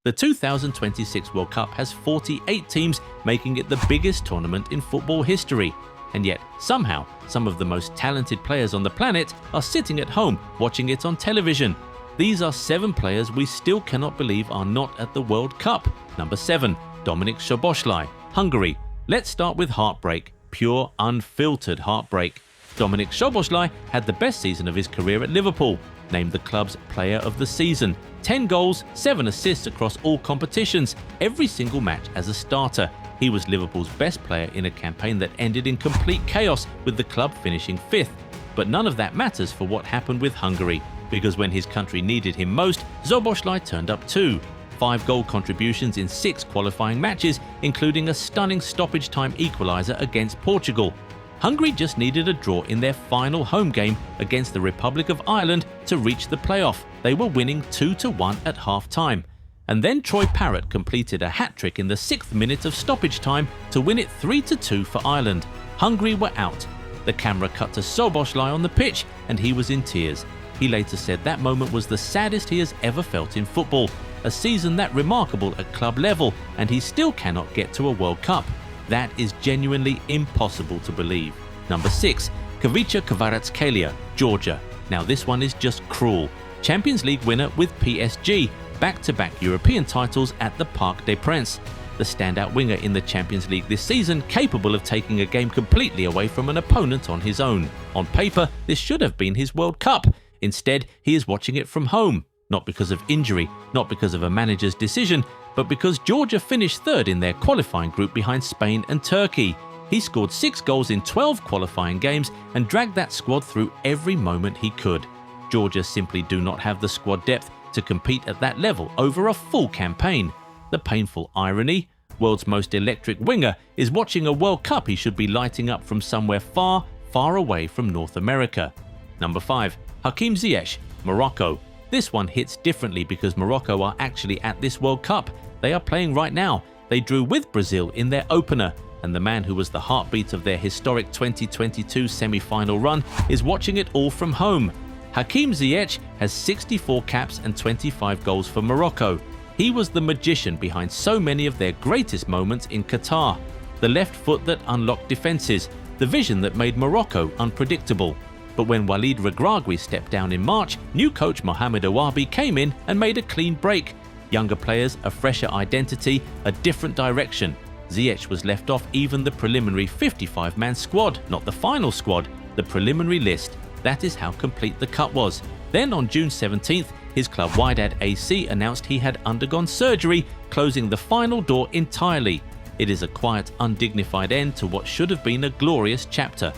The 2026 World Cup has 48 teams, making it the biggest tournament in football history. And yet, somehow, some of the most talented players on the planet are sitting at home watching it on television. These are 7 players we still cannot believe are not at the World Cup. Number 7. Dominik Szoboszlai, Hungary. Let's start with heartbreak. Pure, unfiltered heartbreak. Dominik Szoboszlai had the best season of his career at Liverpool, named the club's Player of the Season. 10 goals, 7 assists across all competitions, every single match as a starter. He was Liverpool's best player in a campaign that ended in complete chaos, with the club finishing 5th. But none of that matters for what happened with Hungary, because when his country needed him most, Szoboszlai turned up too. 5 goal contributions in 6 qualifying matches, including a stunning stoppage time equaliser against Portugal. Hungary just needed a draw in their final home game against the Republic of Ireland to reach the playoff. They were winning 2-1 at half-time. And then Troy Parrott completed a hat-trick in the 6th minute of stoppage time to win it 3-2 for Ireland. Hungary were out. The camera cut to Szoboszlai on the pitch and he was in tears. He later said that moment was the saddest he has ever felt in football. A season that remarkable at club level, and he still cannot get to a World Cup. That is genuinely impossible to believe. Number 6. Khvicha Kvaratskhelia, Georgia. Now this one is just cruel. Champions League winner with PSG, back-to-back European titles at the Parc des Princes. The standout winger in the Champions League this season, capable of taking a game completely away from an opponent on his own. On paper, this should have been his World Cup. Instead, he is watching it from home. Not because of injury, not because of a manager's decision, but because Georgia finished 3rd in their qualifying group behind Spain and Turkey. He scored 6 goals in 12 qualifying games and dragged that squad through every moment he could. Georgia simply do not have the squad depth to compete at that level over a full campaign. The painful irony: world's most electric winger is watching a World Cup he should be lighting up from somewhere far, far away from North America. Number 5. Hakim Ziyech, Morocco. This one hits differently because Morocco are actually at this World Cup. They are playing right now. They drew with Brazil in their opener, and the man who was the heartbeat of their historic 2022 semi-final run is watching it all from home. Hakim Ziyech has 64 caps and 25 goals for Morocco. He was the magician behind so many of their greatest moments in Qatar. The left foot that unlocked defences, the vision that made Morocco unpredictable. But when Walid Regragui stepped down in March, new coach Mohamed Awabi came in and made a clean break. Younger players, a fresher identity, a different direction. Ziyech was left off even the preliminary 55-man squad, not the final squad, the preliminary list. That is how complete the cut was. Then on June 17th, his club Wydad AC announced he had undergone surgery, closing the final door entirely. It is a quiet, undignified end to what should have been a glorious chapter.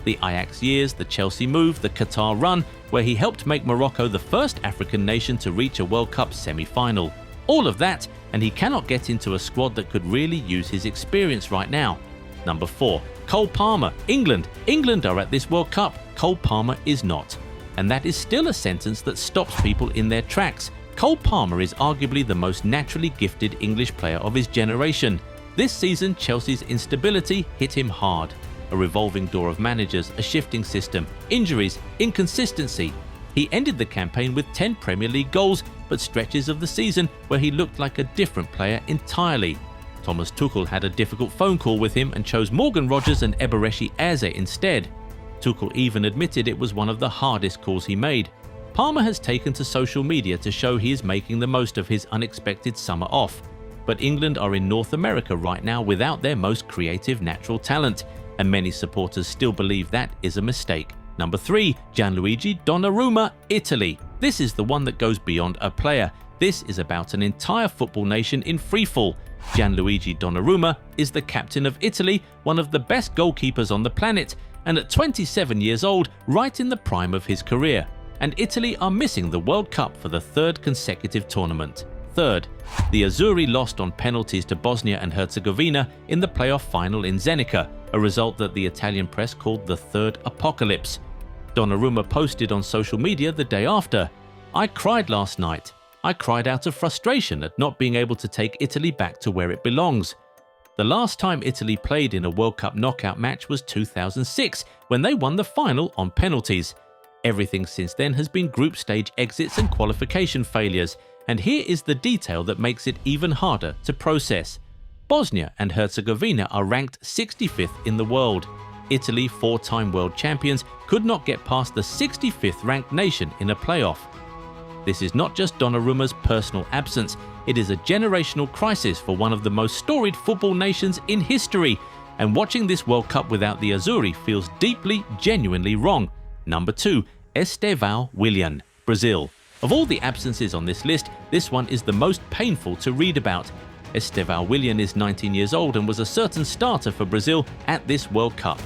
The Ajax years, the Chelsea move, the Qatar run, where he helped make Morocco the first African nation to reach a World Cup semi-final. All of that, and he cannot get into a squad that could really use his experience right now. Number 4. Cole Palmer, England. England are at this World Cup. Cole Palmer is not. And that is still a sentence that stops people in their tracks. Cole Palmer is arguably the most naturally gifted English player of his generation. This season, Chelsea's instability hit him hard. A revolving door of managers, a shifting system, injuries, inconsistency. He ended the campaign with 10 Premier League goals, but stretches of the season where he looked like a different player entirely. Thomas Tuchel had a difficult phone call with him and chose Morgan Rogers and Eberechi Eze instead. Tuchel even admitted it was one of the hardest calls he made. Palmer has taken to social media to show he is making the most of his unexpected summer off. But England are in North America right now without their most creative natural talent, and many supporters still believe that is a mistake. Number 3. Gianluigi Donnarumma, Italy. This is the one that goes beyond a player. This is about an entire football nation in freefall. Gianluigi Donnarumma is the captain of Italy, one of the best goalkeepers on the planet, and at 27 years old, right in the prime of his career. And Italy are missing the World Cup for the 3rd consecutive tournament. Third, the Azzurri lost on penalties to Bosnia and Herzegovina in the playoff final in Zenica, a result that the Italian press called the third apocalypse. Donnarumma posted on social media the day after, "I cried last night. I cried out of frustration at not being able to take Italy back to where it belongs. The last time Italy played in a World Cup knockout match was 2006, when they won the final on penalties. Everything since then has been group stage exits and qualification failures, And here is the detail that makes it even harder to process. Bosnia and Herzegovina are ranked 65th in the world. Italy, 4-time world champions, could not get past the 65th ranked nation in a playoff. This is not just Donnarumma's personal absence, it is a generational crisis for one of the most storied football nations in history. And watching this World Cup without the Azzurri feels deeply, genuinely wrong. Number 2, Estevao Willian, Brazil. Of all the absences on this list, this one is the most painful to read about. Estevao Willian is 19 years old and was a certain starter for Brazil at this World Cup.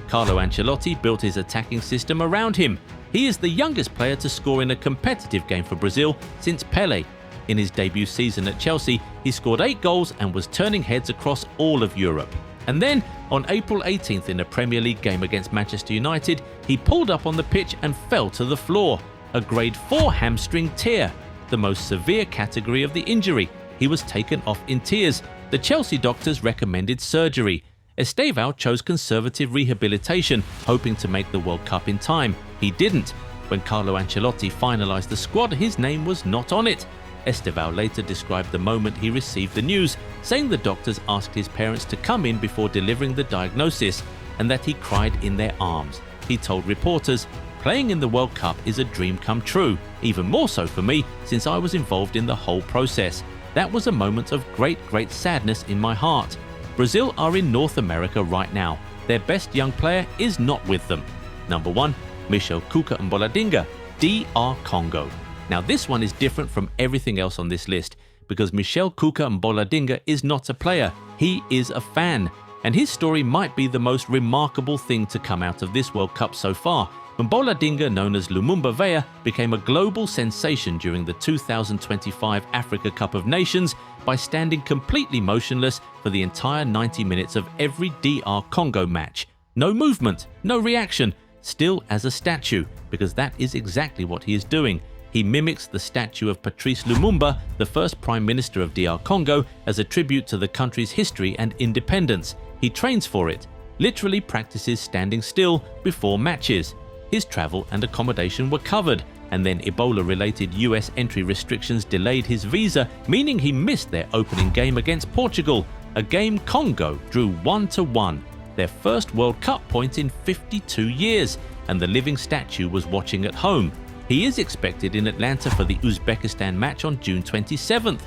Carlo Ancelotti built his attacking system around him. He is the youngest player to score in a competitive game for Brazil since Pelé. In his debut season at Chelsea, he scored 8 goals and was turning heads across all of Europe. And then, on April 18th in a Premier League game against Manchester United, he pulled up on the pitch and fell to the floor. A grade 4 hamstring tear, the most severe category of the injury. He was taken off in tears. The Chelsea doctors recommended surgery. Estevao chose conservative rehabilitation, hoping to make the World Cup in time. He didn't. When Carlo Ancelotti finalised the squad, his name was not on it. Estevao later described the moment he received the news, saying the doctors asked his parents to come in before delivering the diagnosis, and that he cried in their arms. He told reporters, "Playing in the World Cup is a dream come true, even more so for me since I was involved in the whole process. That was a moment of great sadness in my heart. Brazil are in North America right now. Their best young player is not with them." Number 1, Michel Kvaratskhelia, DR Congo. Now this one is different from everything else on this list because Michel Kvaratskhelia is not a player, he is a fan. And his story might be the most remarkable thing to come out of this World Cup so far. Mboladinga, known as Lumumba, became a global sensation during the 2025 Africa Cup of Nations by standing completely motionless for the entire 90 minutes of every DR Congo match. No movement, no reaction, still as a statue, because that is exactly what he is doing. He mimics the statue of Patrice Lumumba, the first Prime Minister of DR Congo, as a tribute to the country's history and independence. He trains for it, literally practices standing still before matches. His travel and accommodation were covered, and then Ebola-related US entry restrictions delayed his visa, meaning he missed their opening game against Portugal, a game Congo drew 1-1, their first World Cup point in 52 years, and the living statue was watching at home. He is expected in Atlanta for the Uzbekistan match on June 27th.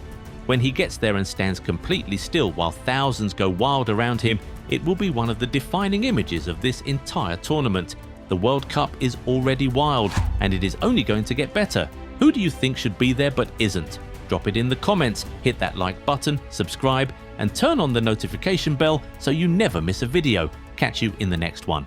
When he gets there and stands completely still while thousands go wild around him, it will be one of the defining images of this entire tournament. The World Cup is already wild, and it is only going to get better. Who do you think should be there but isn't? Drop it in the comments, hit that like button, subscribe, and turn on the notification bell so you never miss a video. Catch you in the next one.